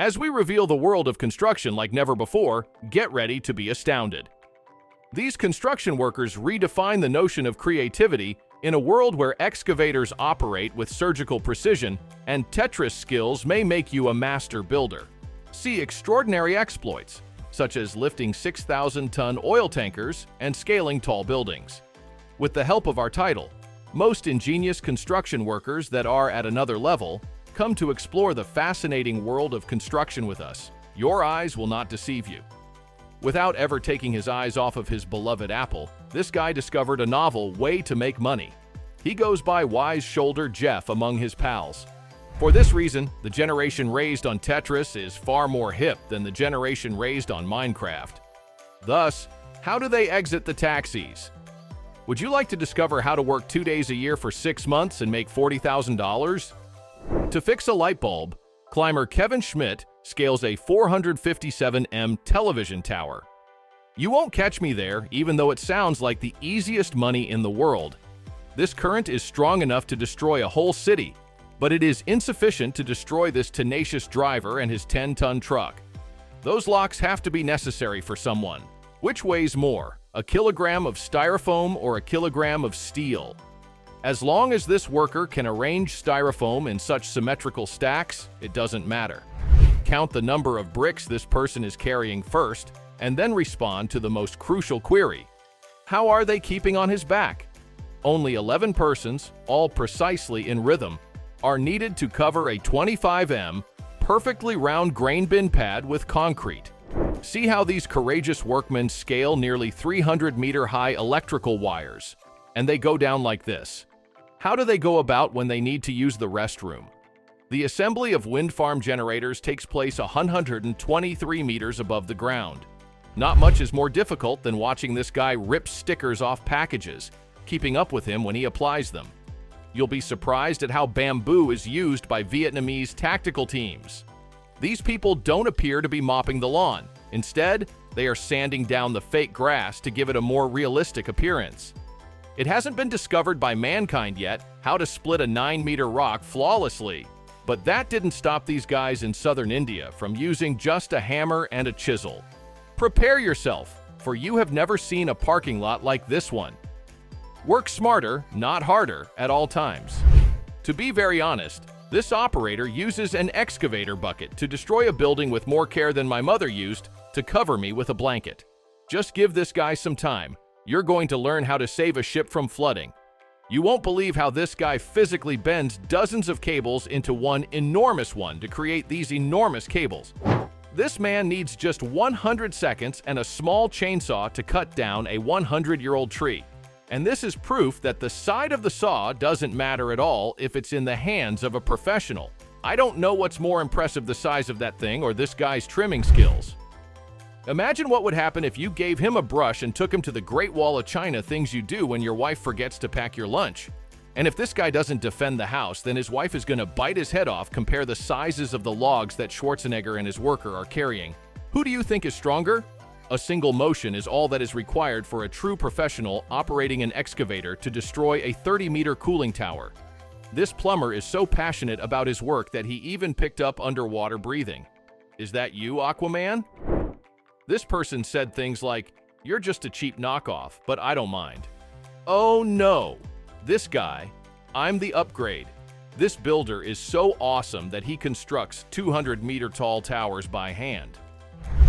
As we reveal the world of construction like never before, get ready to be astounded. These construction workers redefine the notion of creativity in a world where excavators operate with surgical precision and Tetris skills may make you a master builder. See extraordinary exploits, such as lifting 6,000-ton oil tankers and scaling tall buildings. With the help of our title, most ingenious construction workers that are at another level come to explore the fascinating world of construction with us. Your eyes will not deceive you. Without ever taking his eyes off of his beloved Apple, this guy discovered a novel way to make money. He goes by Wise Shoulder Jeff among his pals. For this reason, the generation raised on Tetris is far more hip than the generation raised on Minecraft. Thus, how do they exit the taxis? Would you like to discover how to work 2 days a year for 6 months and make $40,000? To fix a light bulb, climber Kevin Schmidt scales a 457m television tower. You won't catch me there, even though it sounds like the easiest money in the world. This current is strong enough to destroy a whole city, but it is insufficient to destroy this tenacious driver and his 10-ton truck. Those locks have to be necessary for someone. Which weighs more, a kilogram of styrofoam or a kilogram of steel? As long as this worker can arrange styrofoam in such symmetrical stacks, it doesn't matter. Count the number of bricks this person is carrying first, and then respond to the most crucial query. How are they keeping on his back? Only 11 persons, all precisely in rhythm, are needed to cover a 25m, perfectly round grain bin pad with concrete. See how these courageous workmen scale nearly 300-meter-high electrical wires, and they go down like this. How do they go about when they need to use the restroom? The assembly of wind farm generators takes place 123 meters above the ground. Not much is more difficult than watching this guy rip stickers off packages, keeping up with him when he applies them. You'll be surprised at how bamboo is used by Vietnamese tactical teams. These people don't appear to be mopping the lawn. Instead, they are sanding down the fake grass to give it a more realistic appearance. It hasn't been discovered by mankind yet how to split a 9-meter rock flawlessly. But that didn't stop these guys in southern India from using just a hammer and a chisel. Prepare yourself, for you have never seen a parking lot like this one. Work smarter, not harder, at all times. To be very honest, this operator uses an excavator bucket to destroy a building with more care than my mother used to cover me with a blanket. Just give this guy some time. You're going to learn how to save a ship from flooding. You won't believe how this guy physically bends dozens of cables into one enormous one to create these enormous cables. This man needs just 100 seconds and a small chainsaw to cut down a 100-year-old tree. And this is proof that the side of the saw doesn't matter at all if it's in the hands of a professional. I don't know what's more impressive, the size of that thing or this guy's trimming skills. Imagine what would happen if you gave him a brush and took him to the Great Wall of China, things you do when your wife forgets to pack your lunch. And if this guy doesn't defend the house, then his wife is going to bite his head off. Compare the sizes of the logs that Schwarzenegger and his worker are carrying. Who do you think is stronger? A single motion is all that is required for a true professional operating an excavator to destroy a 30-meter cooling tower. This plumber is so passionate about his work that he even picked up underwater breathing. Is that you, Aquaman? This person said things like, "You're just a cheap knockoff, but I don't mind." Oh no! This guy, I'm the upgrade. This builder is so awesome that he constructs 200-meter-tall towers by hand.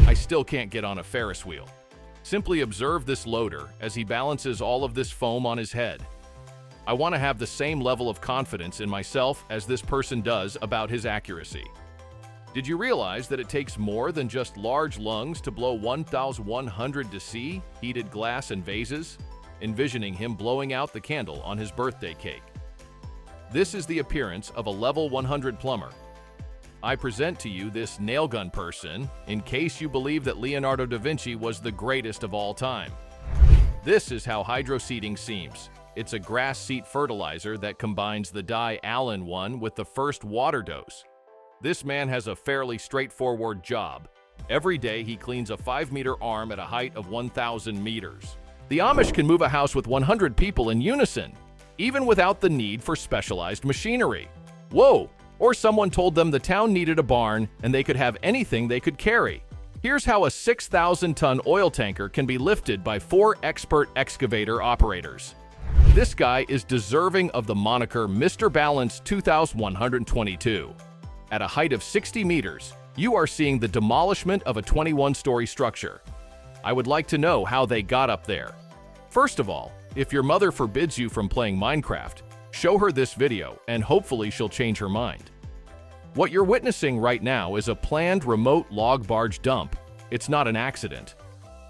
I still can't get on a Ferris wheel. Simply observe this loader as he balances all of this foam on his head. I want to have the same level of confidence in myself as this person does about his accuracy. Did you realize that it takes more than just large lungs to blow 1,100 to see heated glass and vases? Envisioning him blowing out the candle on his birthday cake. This is the appearance of a level 100 plumber. I present to you this nail gun person in case you believe that Leonardo da Vinci was the greatest of all time. This is how hydroseeding seems. It's a grass seed fertilizer that combines the di-Allen one with the first water dose. This man has a fairly straightforward job. Every day he cleans a 5-meter arm at a height of 1,000 meters. The Amish can move a house with 100 people in unison, even without the need for specialized machinery. Whoa! Or someone told them the town needed a barn and they could have anything they could carry. Here's how a 6,000-ton oil tanker can be lifted by 4 expert excavator operators. This guy is deserving of the moniker Mr. Balance 2122. At a height of 60 meters, you are seeing the demolishment of a 21-story structure. I would like to know how they got up there. First of all, if your mother forbids you from playing Minecraft, show her this video and hopefully she'll change her mind. What you're witnessing right now is a planned remote log barge dump. It's not an accident.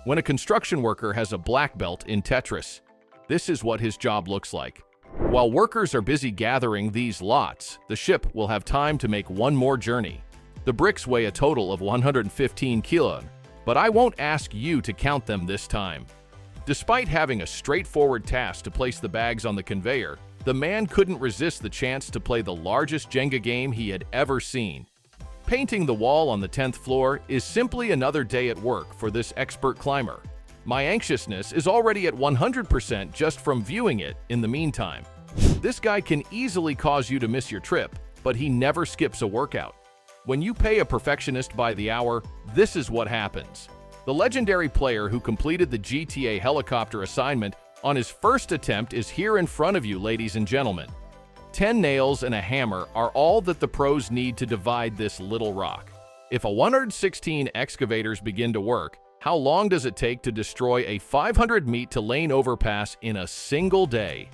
When a construction worker has a black belt in Tetris, this is what his job looks like. While workers are busy gathering these lots, the ship will have time to make one more journey. The bricks weigh a total of 115 kilos, but I won't ask you to count them this time. Despite having a straightforward task to place the bags on the conveyor, the man couldn't resist the chance to play the largest Jenga game he had ever seen. Painting the wall on the 10th floor is simply another day at work for this expert climber. My anxiousness is already at 100% just from viewing it in the meantime. This guy can easily cause you to miss your trip, but he never skips a workout. When you pay a perfectionist by the hour, this is what happens. The legendary player who completed the GTA helicopter assignment on his first attempt is here in front of you, ladies and gentlemen. 10 nails and a hammer are all that the pros need to divide this little rock. If a 116 excavators begin to work, how long does it take to destroy a 500-meter lane overpass in a single day?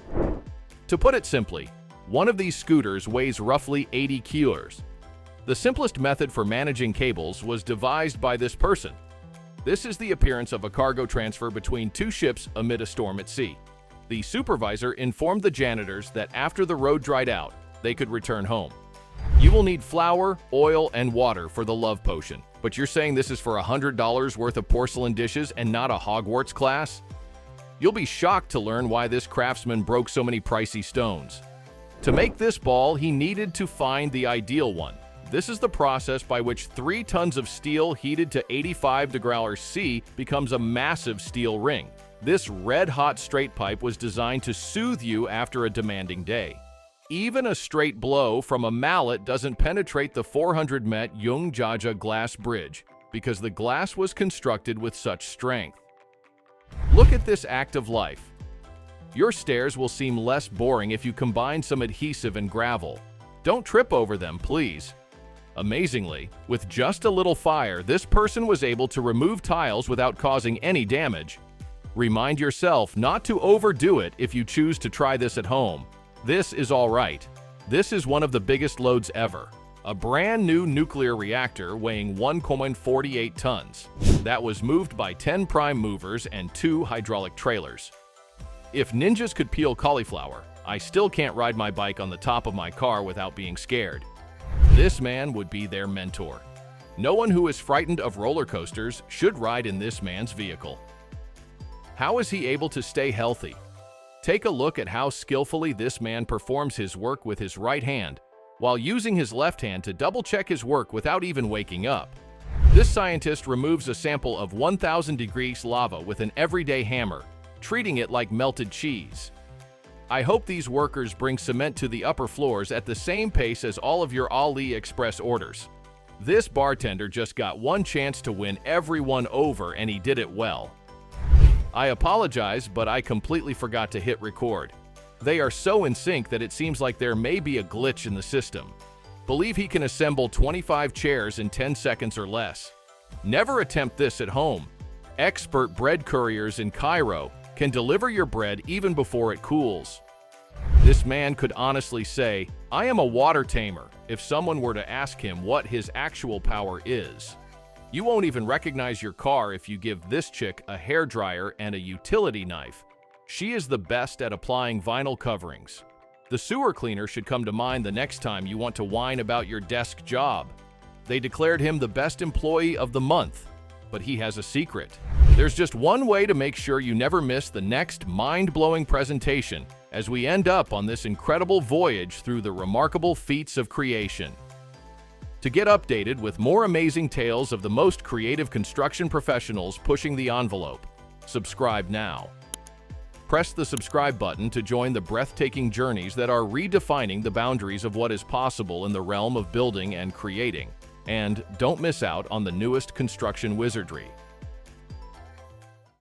To put it simply, one of these scooters weighs roughly 80 kilos. The simplest method for managing cables was devised by this person. This is the appearance of a cargo transfer between 2 ships amid a storm at sea. The supervisor informed the janitors that after the road dried out, they could return home. You will need flour, oil, and water for the love potion, but you're saying this is for $100 worth of porcelain dishes and not a Hogwarts class? You'll be shocked to learn why this craftsman broke so many pricey stones. To make this ball, he needed to find the ideal one. This is the process by which 3 tons of steel heated to 85 degrees C becomes a massive steel ring. This red-hot straight pipe was designed to soothe you after a demanding day. Even a straight blow from a mallet doesn't penetrate the 400-met Yongjaja glass bridge because the glass was constructed with such strength. Look at this act of life. Your stairs will seem less boring if you combine some adhesive and gravel. Don't trip over them, please. Amazingly, with just a little fire, this person was able to remove tiles without causing any damage. Remind yourself not to overdo it if you choose to try this at home. This is all right. This is one of the biggest loads ever. A brand new nuclear reactor weighing 1.48 tons. That was moved by 10 prime movers and 2 hydraulic trailers. If ninjas could peel cauliflower, I still can't ride my bike on the top of my car without being scared. This man would be their mentor. No one who is frightened of roller coasters should ride in this man's vehicle. How is he able to stay healthy? Take a look at how skillfully this man performs his work with his right hand, while using his left hand to double-check his work without even waking up. This scientist removes a sample of 1,000 degrees lava with an everyday hammer, treating it like melted cheese. I hope these workers bring cement to the upper floors at the same pace as all of your AliExpress orders. This bartender just got one chance to win everyone over and he did it well. I apologize, but I completely forgot to hit record. They are so in sync that it seems like there may be a glitch in the system. Believe he can assemble 25 chairs in 10 seconds or less. Never attempt this at home. Expert bread couriers in Cairo can deliver your bread even before it cools. This man could honestly say, "I am a water tamer," if someone were to ask him what his actual power is. You won't even recognize your car if you give this chick a hairdryer and a utility knife. She is the best at applying vinyl coverings. The sewer cleaner should come to mind the next time you want to whine about your desk job. They declared him the best employee of the month, but he has a secret. There's just one way to make sure you never miss the next mind-blowing presentation as we end up on this incredible voyage through the remarkable feats of creation. To get updated with more amazing tales of the most creative construction professionals pushing the envelope, subscribe now. Press the subscribe button to join the breathtaking journeys that are redefining the boundaries of what is possible in the realm of building and creating. And don't miss out on the newest construction wizardry.